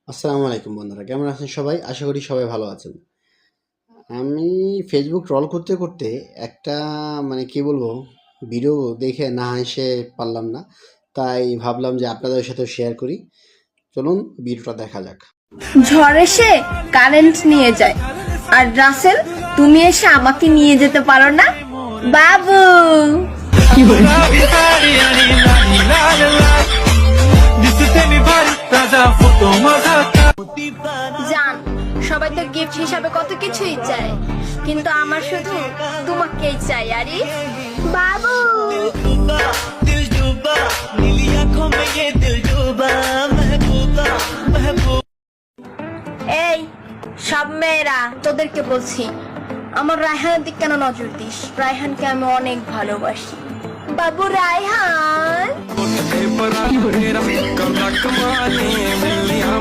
আসসালামু আলাইকুম বন্ধুরা, কেমন আছেন সবাই? আশা করি সবাই ভালো আছেন। আমি ফেসবুক রল করতে করতে একটা কি বলবো, ভিডিও দেখে না হেসে পারলাম না। তাই ভাবলাম যে আপনাদের সাথে শেয়ার করি। চলুন ভিডিওটা দেখা যাক। ঝড় এসে কারেন্ট নিয়ে যায়, আর রাসেল তুমি এসে আমাকে নিয়ে যেতে পারো না বাবু। জান, সবাই তো গিফট হিসাবে কত কিছুই চায়, কিন্তু আমার শুধু তোমাকেই চাই আরে বাবু। এই সব মেয়েরা তোদেরকে বলছি, আমার রায়হানের দিক কেন নজর দিস? রায়হানকে আমি অনেক ভালোবাসি বাবু। রায়হান